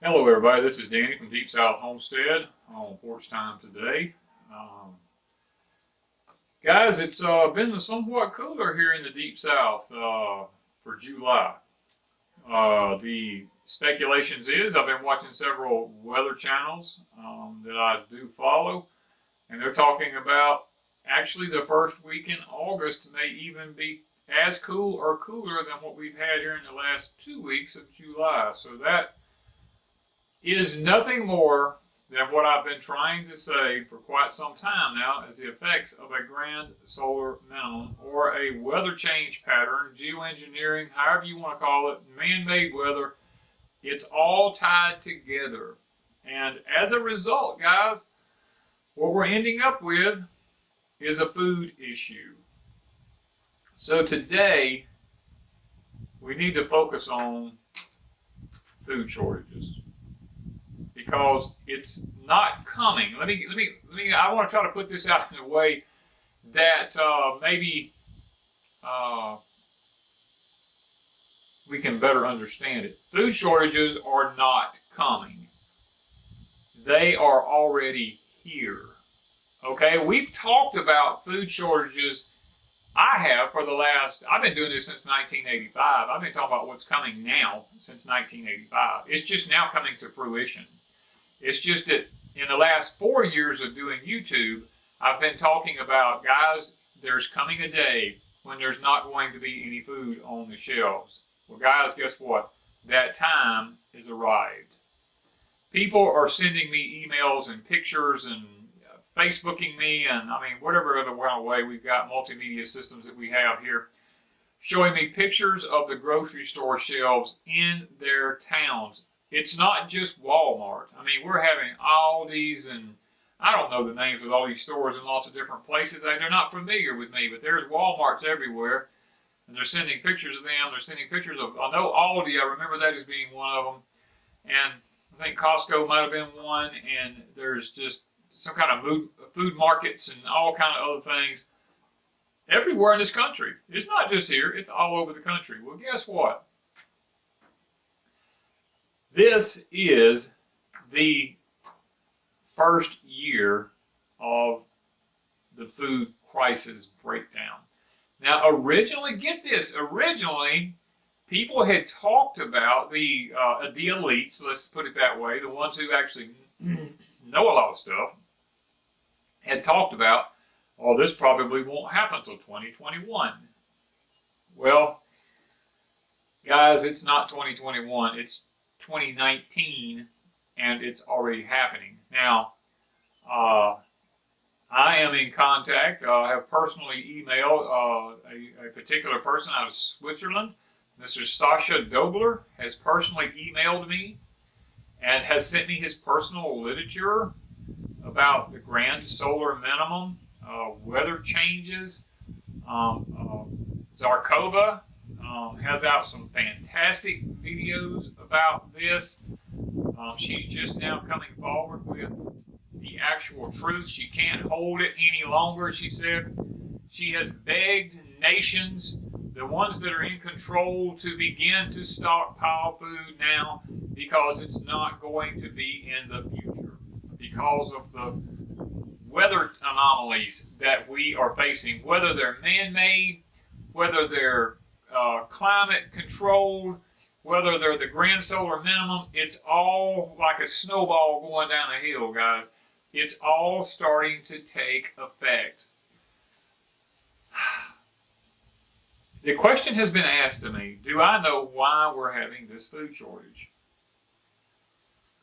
Hello everybody, this is Danny from Deep South Homestead on Porch Time today. Um, Guys, it's been somewhat cooler here in the Deep South for July. The speculations is I've been watching several weather channels that I do follow, and they're talking about actually the first week in August may even be as cool or cooler than what we've had here in the last 2 weeks of July. So that is nothing more than what I've been trying to say for quite some time now as the effects of a grand solar minimum or a weather change pattern, geoengineering, however you want to call it, man-made weather. It's all tied together. And as a result, guys, what we're ending up with is a food issue. So today, we need to focus on food shortages, because it's not coming. I want to try to put this out in a way that maybe we can better understand it. Food shortages are not coming. They are already here. Okay, we've talked about food shortages. I've been doing this since 1985. I've been talking about what's coming now since 1985. It's just now coming to fruition. It's just that in the last 4 years of doing YouTube, I've been talking about, guys, there's coming a day when there's not going to be any food on the shelves. Well, guys, guess what? That time has arrived. People are sending me emails and pictures and Facebooking me, and whatever other way we've got multimedia systems that we have here, showing me pictures of the grocery store shelves in their towns. It's not just Walmart. We're having Aldi's, and I don't know the names of all these stores in lots of different places. They're not familiar with me, but there's Walmarts everywhere, and they're sending pictures of them. They're sending pictures of, I know Aldi, I remember that as being one of them, and I think Costco might have been one, and there's just some kind of food markets and all kind of other things everywhere in this country. It's not just here, it's all over the country. Well, guess what? This is the first year of the food crisis breakdown. Now, originally, get this, people had talked about the elites, let's put it that way, the ones who actually know a lot of stuff, had talked about, oh, this probably won't happen until 2021. Well, guys, it's not 2021, it's 2019, and it's already happening. Now, I am in contact, I have personally emailed a particular person out of Switzerland. Mr. Sasha Dobler has personally emailed me and has sent me his personal literature about the grand solar minimum, weather changes. Zharkova has out some fantastic videos about this. She's just now coming forward with the actual truth. She can't hold it any longer, she said. She has begged nations, the ones that are in control, to begin to stockpile food now, because it's not going to be in the future, because of the weather anomalies that we are facing, whether they're man-made, whether they're climate controlled, whether they're the grand solar minimum. It's all like a snowball going down a hill, guys. It's all starting to take effect. The question has been asked to me, do I know why we're having this food shortage?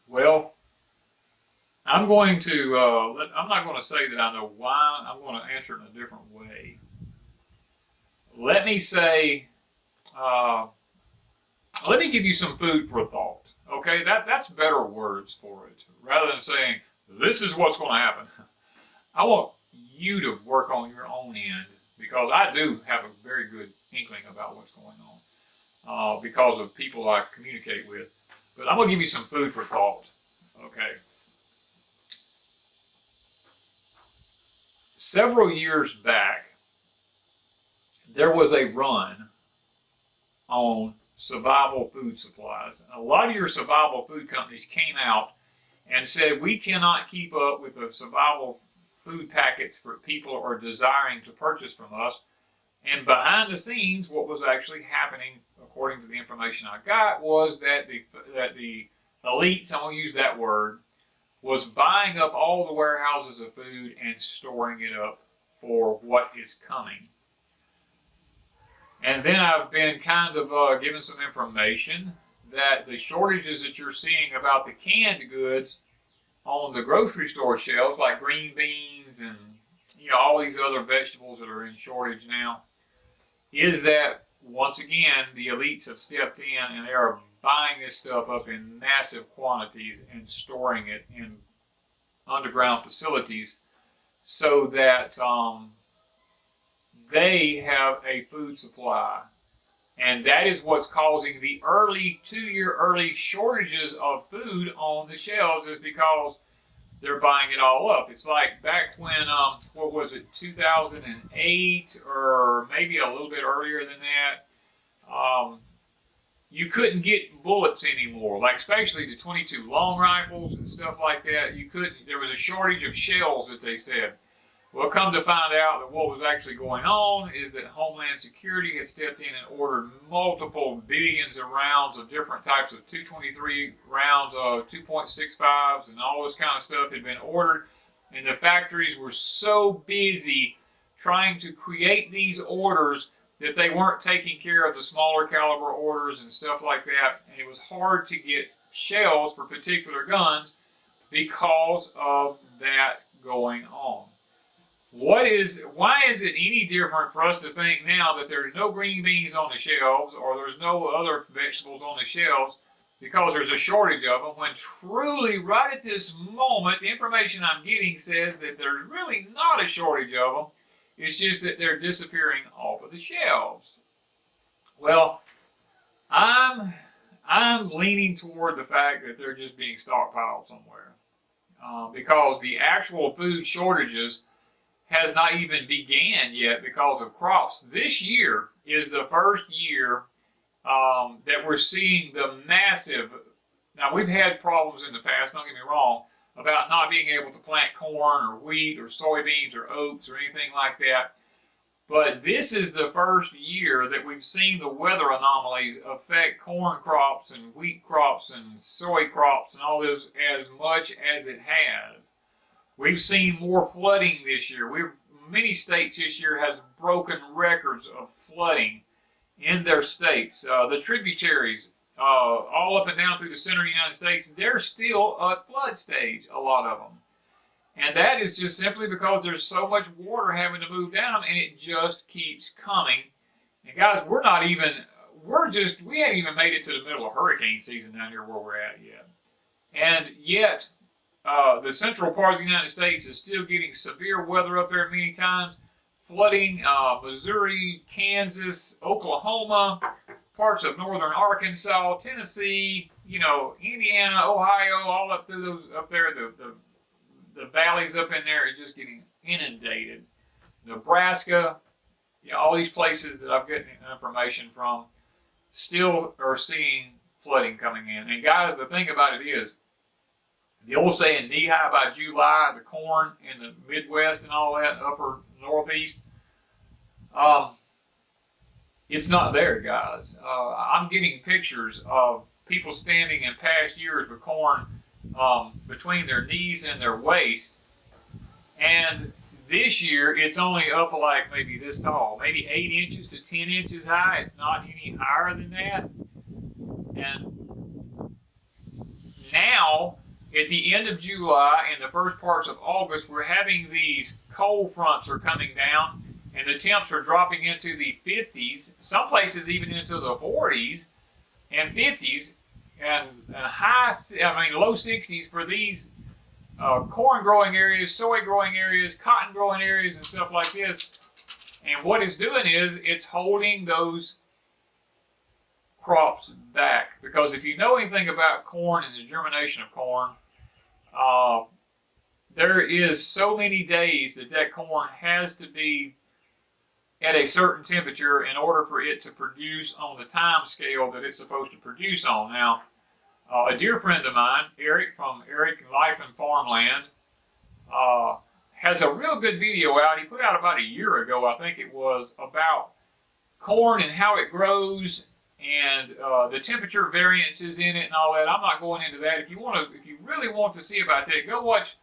Well, I'm going to, I'm not going to say that I know why. I'm going to answer it in a different way. Let me say, let me give you some food for thought. Okay, that's better words for it. Rather than saying, this is what's going to happen. I want you to work on your own end, because I do have a very good inkling about what's going on because of people I communicate with. But I'm going to give you some food for thought. Okay. Several years back, there was a run on survival food supplies. A lot of your survival food companies came out and said, we cannot keep up with the survival food packets for people are desiring to purchase from us. And behind the scenes, what was actually happening, according to the information I got, was that the elites, I'm going to use that word, was buying up all the warehouses of food and storing it up for what is coming. And then I've been kind of given some information that the shortages that you're seeing about the canned goods on the grocery store shelves, like green beans and all these other vegetables that are in shortage now, is that once again the elites have stepped in and they are buying this stuff up in massive quantities and storing it in underground facilities so that they have a food supply. And that is what's causing the 2-year early shortages of food on the shelves, is because they're buying it all up. It's like back when, 2008 or maybe a little bit earlier than that, you couldn't get bullets anymore, like especially the 22 long rifles and stuff like that. There was a shortage of shells that they said. Well, come to find out that what was actually going on is that Homeland Security had stepped in and ordered multiple billions of rounds of different types of 223 rounds of 2.65s and all this kind of stuff had been ordered. And the factories were so busy trying to create these orders that they weren't taking care of the smaller caliber orders and stuff like that. And it was hard to get shells for particular guns because of that going on. Why is it any different for us to think now that there's no green beans on the shelves or there's no other vegetables on the shelves because there's a shortage of them, when truly right at this moment the information I'm getting says that there's really not a shortage of them. It's just that they're disappearing off of the shelves. Well, I'm leaning toward the fact that they're just being stockpiled somewhere because the actual food shortages has not even began yet because of crops. This year is the first year that we're seeing the massive. Now, we've had problems in the past, don't get me wrong, about not being able to plant corn or wheat or soybeans or oats or anything like that. But this is the first year that we've seen the weather anomalies affect corn crops and wheat crops and soy crops and all this as much as it has. We've seen more flooding this year. Many states this year has broken records of flooding in their states. The tributaries, all up and down through the center of the United States, they're still at flood stage, a lot of them. And that is just simply because there's so much water having to move down, and it just keeps coming. And guys, we haven't even made it to the middle of hurricane season down here where we're at yet. And yet, the central part of the United States is still getting severe weather up there many times. Flooding, Missouri, Kansas, Oklahoma, parts of northern Arkansas, Tennessee, Indiana, Ohio, all up through those up there, the valleys up in there are just getting inundated. Nebraska, all these places that I've gotten information from still are seeing flooding coming in. And guys, the thing about it is, the old saying, knee high by July, the corn in the Midwest and all that, upper Northeast, it's not there, guys. I'm getting pictures of people standing in past years with corn between their knees and their waist. And this year, it's only up like maybe this tall, maybe 8 inches to 10 inches high. It's not any higher than that. And now, at the end of July and the first parts of August, we're having these cold fronts are coming down, and the temps are dropping into the 50s, some places even into the 40s and 50s, and low 60s for these corn growing areas, soy growing areas, cotton growing areas, and stuff like this. And what it's doing is it's holding those crops back, because if you know anything about corn and the germination of corn, there is so many days that corn has to be at a certain temperature in order for it to produce on the time scale that it's supposed to produce on. Now, a dear friend of mine, Eric from Eric Life and Farmland, has a real good video out. He put out about a year ago, I think it was, about corn and how it grows and the temperature variances in it and all that. I'm not going into that. If you really want to see about that, go watch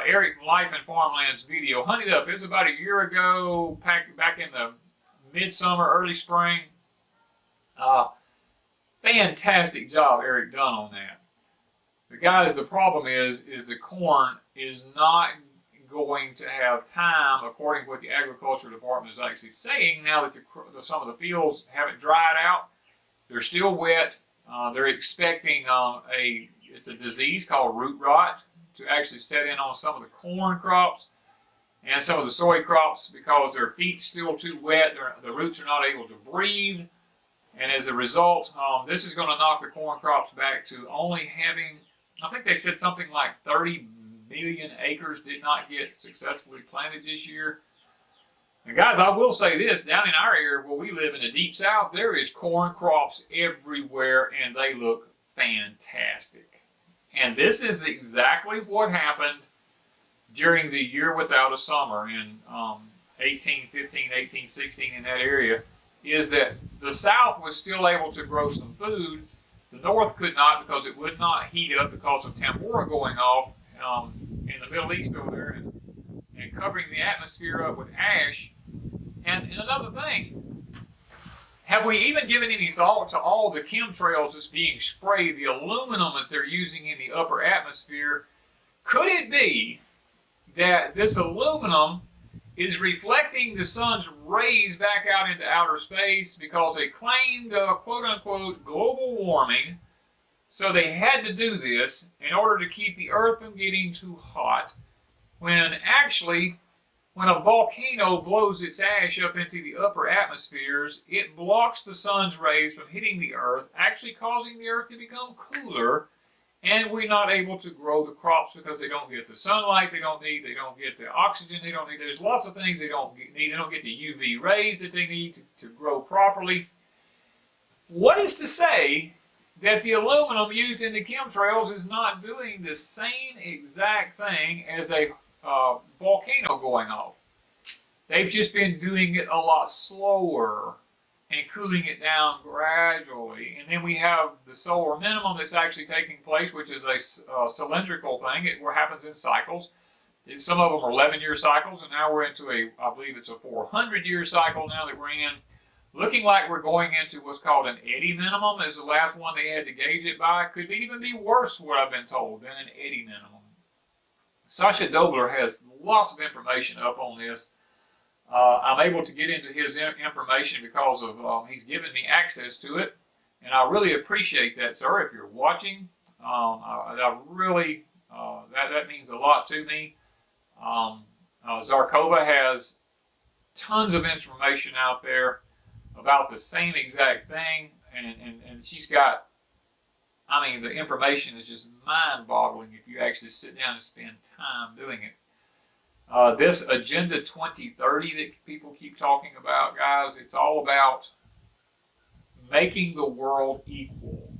Eric from Life and Farmland's video. Hunt it up. It was about a year ago, back in the midsummer, early spring. Fantastic job Eric done on that. But guys, the problem is the corn is not going to have time, according to what the agriculture department is actually saying, now that some of the fields haven't dried out. They're still wet. They're expecting it's a disease called root rot to actually set in on some of the corn crops and some of the soy crops because their feet's still too wet. The roots are not able to breathe. And as a result, this is going to knock the corn crops back to only having, I think they said something like 30 million acres did not get successfully planted this year. And guys, I will say this, down in our area where we live in the deep south, there is corn crops everywhere and they look fantastic. And this is exactly what happened during the year without a summer in 1815, 1816 in that area, is that the south was still able to grow some food. The north could not because it would not heat up because of temperature going off in the Middle East over there and covering the atmosphere up with ash. And another thing, have we even given any thought to all the chemtrails that's being sprayed, the aluminum that they're using in the upper atmosphere? Could it be that this aluminum is reflecting the sun's rays back out into outer space because they claimed quote-unquote global warming, so they had to do this in order to keep the earth from getting too hot, when actually when a volcano blows its ash up into the upper atmospheres, it blocks the sun's rays from hitting the earth, actually causing the earth to become cooler, and we're not able to grow the crops because they don't get the sunlight they don't need, they don't get the oxygen they don't need. There's lots of things they don't need. They don't get the UV rays that they need to grow properly. What is to say that the aluminum used in the chemtrails is not doing the same exact thing as a volcano going off? They've just been doing it a lot slower and cooling it down gradually. And then we have the solar minimum that's actually taking place, which is a cylindrical thing. It happens in cycles. Some of them are 11-year cycles, and now we're into I believe it's a 400-year cycle now that we're in. Looking like we're going into what's called an eddy minimum is the last one they had to gauge it by. Could even be worse, what I've been told, than an eddy minimum. Sasha Dobler has lots of information up on this. I'm able to get into his information because of he's given me access to it, and I really appreciate that, sir. If you're watching, I really that means a lot to me. Zharkova has tons of information out there about the same exact thing, and she's got, I mean, the information is just mind-boggling if you actually sit down and spend time doing it. This Agenda 2030 that people keep talking about, guys, it's all about making the world equal.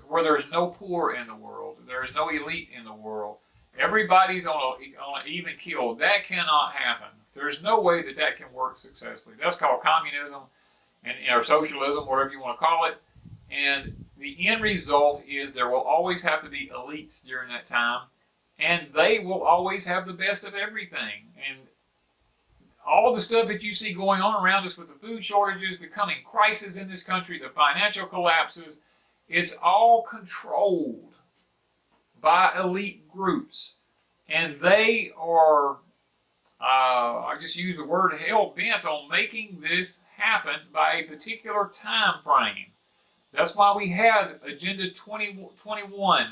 Where there's no poor in the world, there is no elite in the world, everybody's on an even keel. That cannot happen. There's no way that can work successfully. That's called communism or socialism, whatever you want to call it. And the end result is there will always have to be elites during that time, and they will always have the best of everything. And all the stuff that you see going on around us with the food shortages, the coming crisis in this country, the financial collapses, it's all controlled by elite groups. And they are, I just use the word hell-bent on making this happen by a particular time frame. That's why we had Agenda 2021,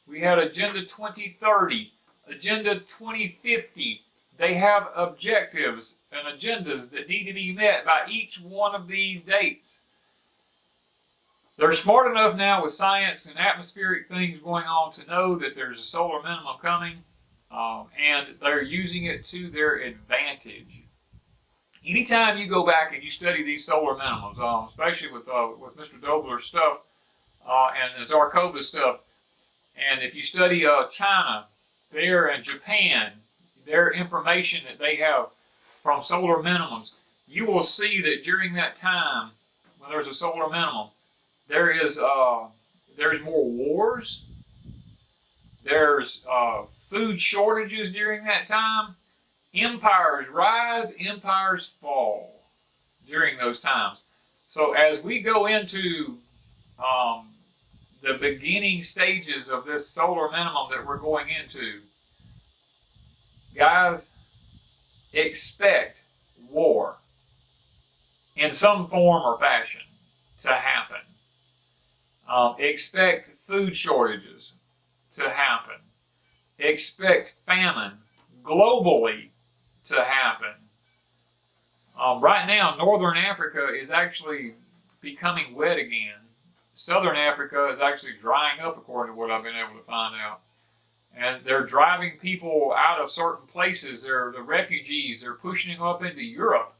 we had Agenda 2030, Agenda 2050. They have objectives and agendas that need to be met by each one of these dates. They're smart enough now with science and atmospheric things going on to know that there's a solar minimum coming, and they're using it to their advantage. anytime you go back and you study these solar minimums, especially with Mr. Dobler's stuff and Zharkova's stuff, and if you study China, there and Japan, their information that they have from solar minimums, you will see that during that time when there's a solar minimum, there's more wars, there's food shortages during that time. Empires rise, empires fall during those times. So as we go into the beginning stages of this solar minimum that we're going into, guys, expect war in some form or fashion to happen. Expect food shortages to happen. Expect famine globally to happen. Right now, Northern Africa is actually becoming wet again. Southern Africa is actually drying up, according to what I've been able to find out. And they're driving people out of certain places. They're the refugees. They're pushing them up into Europe,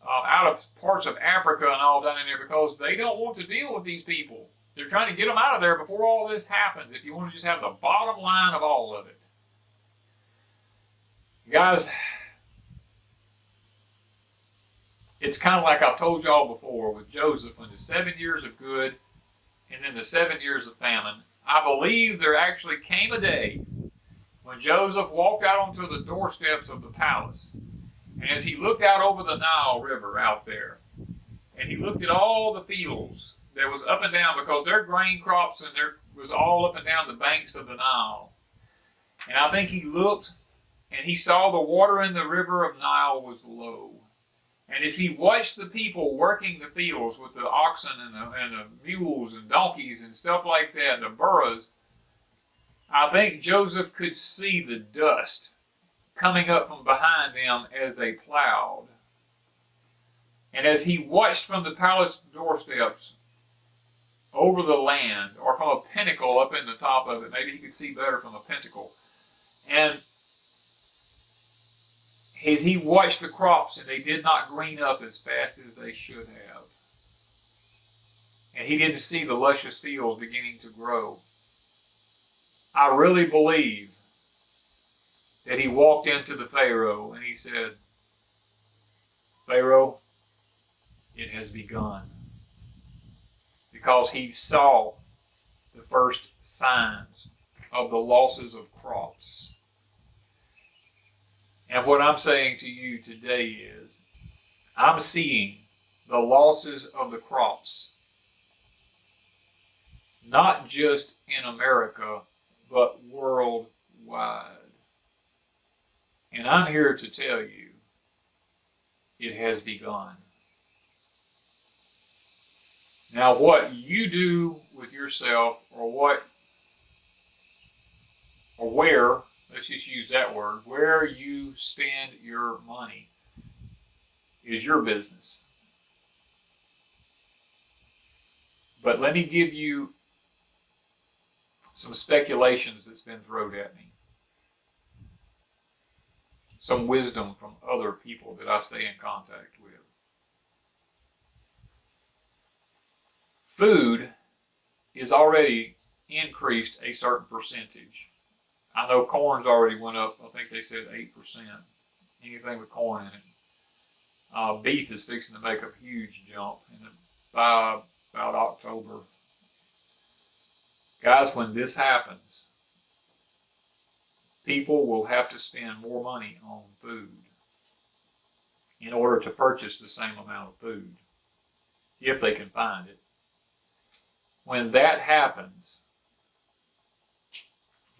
out of parts of Africa and all down in there because they don't want to deal with these people. They're trying to get them out of there before all this happens, if you want to just have the bottom line of all of it. Guys, it's kind of like I've told y'all before with Joseph, when the 7 years of good and then the 7 years of famine, I believe there actually came a day when Joseph walked out onto the doorsteps of the palace, and as he looked out over the Nile River out there, and he looked at all the fields that was up and down, because their grain crops and there was all up and down the banks of the Nile. And I think he looked and he saw the water in the river of Nile was low. And as he watched the people working the fields with the oxen and the mules and donkeys and stuff like that, and the burros, I think Joseph could see the dust coming up from behind them as they plowed. And as he watched from the palace doorsteps over the land, or from a pinnacle up in the top of it, maybe he could see better from a pinnacle, and as he watched the crops and they did not green up as fast as they should have, and he didn't see the luscious fields beginning to grow, I really believe that he walked into the Pharaoh and he said, "Pharaoh, it has begun." Because he saw the first signs of the losses of crops. And what I'm saying to you today is, I'm seeing the losses of the crops, not just in America, but worldwide. And I'm here to tell you, it has begun. Now, what you do with yourself, or where, let's just use that word, where you spend your money is your business. But let me give you some speculations that's been thrown at me. Some wisdom from other people that I stay in contact with. Food is already increased a certain percentage. I know corn's already went up, I think they said 8%. Anything with corn in it. Beef is fixing to make a huge jump by about October. Guys, when this happens, people will have to spend more money on food in order to purchase the same amount of food, if they can find it. When that happens,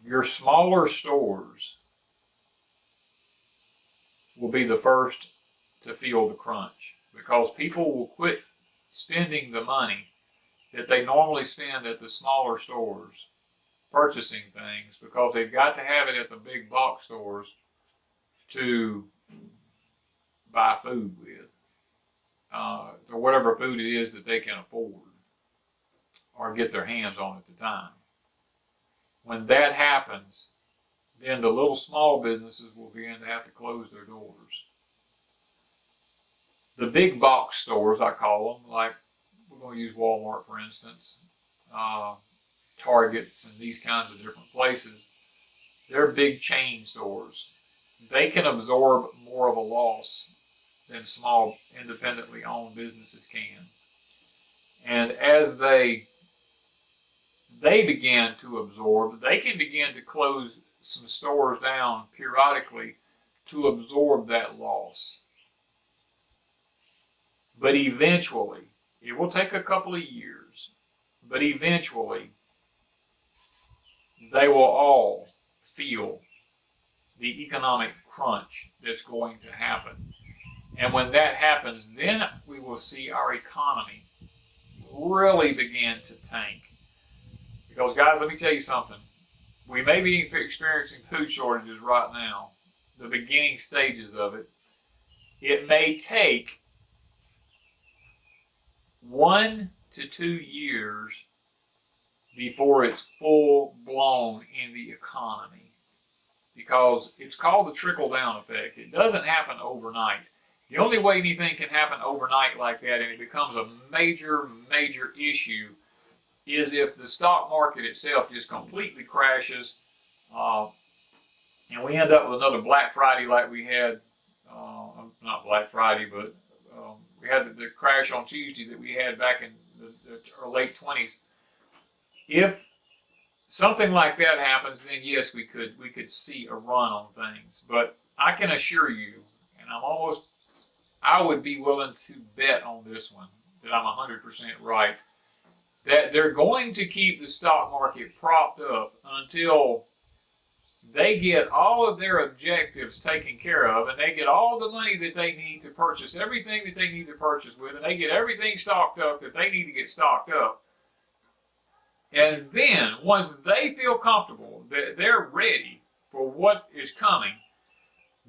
your smaller stores will be the first to feel the crunch, because people will quit spending the money that they normally spend at the smaller stores purchasing things, because they've got to have it at the big box stores to buy food with, or whatever food it is that they can afford or get their hands on at the time. When that happens, then the little small businesses will begin to have to close their doors. the big box stores, I call them, like we're going to use Walmart for instance, Targets and these kinds of different places, they're big chain stores. They can absorb more of a loss than small independently owned businesses can. And as they begin to absorb, they can begin to close some stores down periodically to absorb that loss. But eventually, it will take a couple of years, but eventually they will all feel the economic crunch that's going to happen. And when that happens, then we will see our economy really begin to tank. Because guys, let me tell you something. We may be experiencing food shortages right now, the beginning stages of it. It may take 1 to 2 years before it's full blown in the economy. Because it's called the trickle-down effect. It doesn't happen overnight. The only way anything can happen overnight like that, and it becomes a major, major issue, is if the stock market itself just completely crashes, and we end up with another Black Friday like we had, not Black Friday, but we had the crash on Tuesday that we had back in the late 20s. If something like that happens, then yes, we could see a run on things. But I can assure you, and I would be willing to bet on this one that I'm 100% right, that they're going to keep the stock market propped up until they get all of their objectives taken care of, and they get all the money that they need to purchase everything that they need to purchase with, and they get everything stocked up that they need to get stocked up. And then, once they feel comfortable that they're ready for what is coming,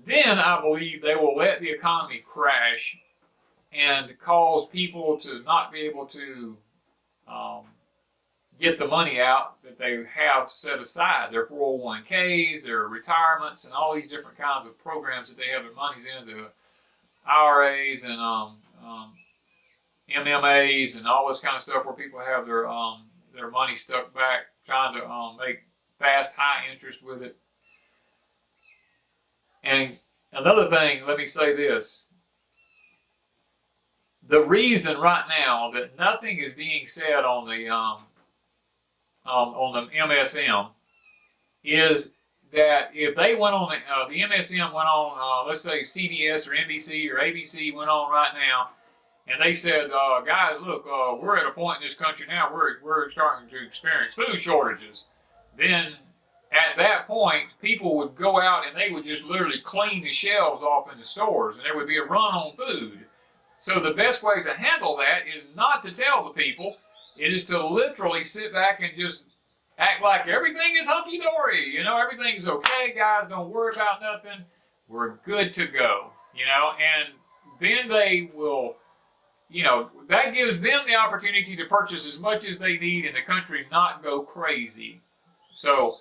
then I believe they will let the economy crash and cause people to not be able to get the money out that they have set aside, their 401ks, their retirements, and all these different kinds of programs that they have their monies in, the IRAs and MMAs and all this kind of stuff where people have their money stuck back, trying to make fast, high interest with it. And another thing, let me say this. The reason right now that nothing is being said on the MSM is that if they went on the MSM went on, let's say CBS or NBC or ABC went on right now, and they said, guys, look, we're at a point in this country now where we're starting to experience food shortages. Then at that point, people would go out and they would just literally clean the shelves off in the stores, and there would be a run on food. So the best way to handle that is not to tell the people. It is to literally sit back and just act like everything is hunky-dory. You know, everything's okay, guys. Don't worry about nothing. We're good to go. You know, and then they will, you know, that gives them the opportunity to purchase as much as they need in the country, not go crazy. So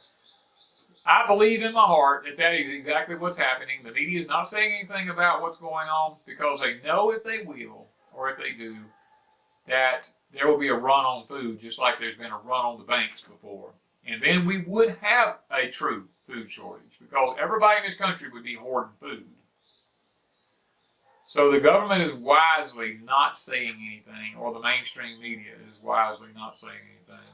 I believe in my heart that that is exactly what's happening. The media is not saying anything about what's going on because they know if they will, or if they do, that there will be a run on food, just like there's been a run on the banks before. And then we would have a true food shortage because everybody in this country would be hoarding food. So the government is wisely not saying anything, or the mainstream media is wisely not saying anything.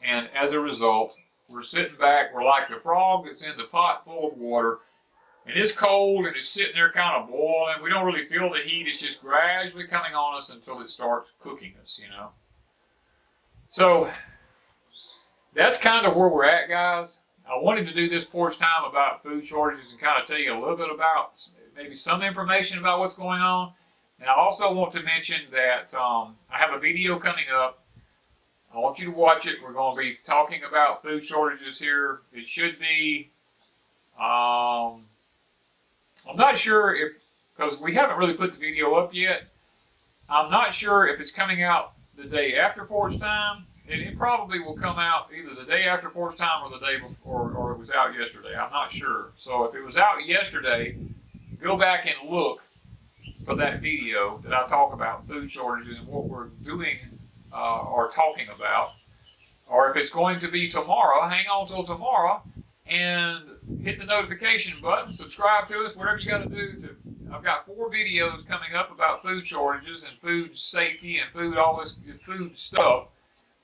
And as a result, we're sitting back, we're like the frog that's in the pot full of water, and it's cold and it's sitting there kind of boiling. We don't really feel the heat, it's just gradually coming on us until it starts cooking us, you know. So that's kind of where we're at, guys. I wanted to do this porch time about food shortages and kind of tell you a little bit about maybe some information about what's going on. And I also want to mention that I have a video coming up. I want you to watch it. We're going to be talking about food shortages here. It should be, I'm not sure if, because we haven't really put the video up yet, I'm not sure if it's coming out the day after porch time. It probably will come out either the day after porch time or the day before, or it was out yesterday. I'm not sure. So if it was out yesterday, go back and look for that video that I talk about food shortages and what we're doing or talking about. Or if it's going to be tomorrow, hang on till tomorrow and hit the notification button, subscribe to us, whatever you got to do. I've got 4 videos coming up about food shortages and food safety and food, all this food stuff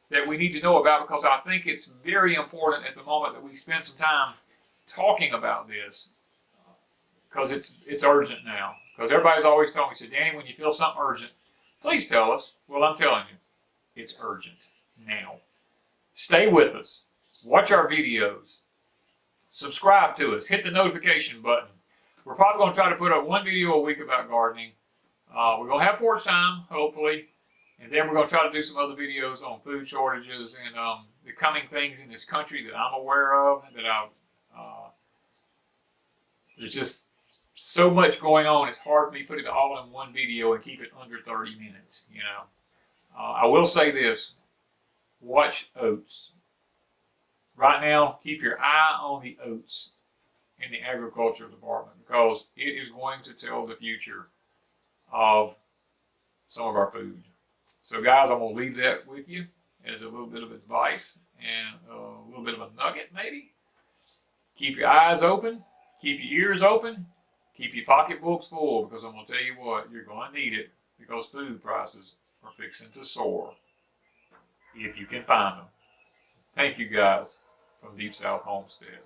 that we need to know about, because I think it's very important at the moment that we spend some time talking about this, because it's urgent now. Because everybody's always telling me, Danny, when you feel something urgent, please tell us. Well, I'm telling you, it's urgent now. Stay with us. Watch our videos. Subscribe to us. Hit the notification button. We're probably going to try to put up 1 video a week about gardening. We're going to have porch time, hopefully. And then we're going to try to do some other videos on food shortages and the coming things in this country that I'm aware of. There's just so much going on. It's hard for me to put it all in 1 video and keep it under 30 minutes, you know. I will say this. Watch oats. Right now, keep your eye on the oats in the agriculture department, because it is going to tell the future of some of our food. So guys, I'm going to leave that with you as a little bit of advice and a little bit of a nugget maybe. Keep your eyes open. Keep your ears open. Keep your pocketbooks full, because I'm going to tell you what, you're going to need it, because food prices are fixing to soar if you can find them. Thank you guys from Deep South Homestead.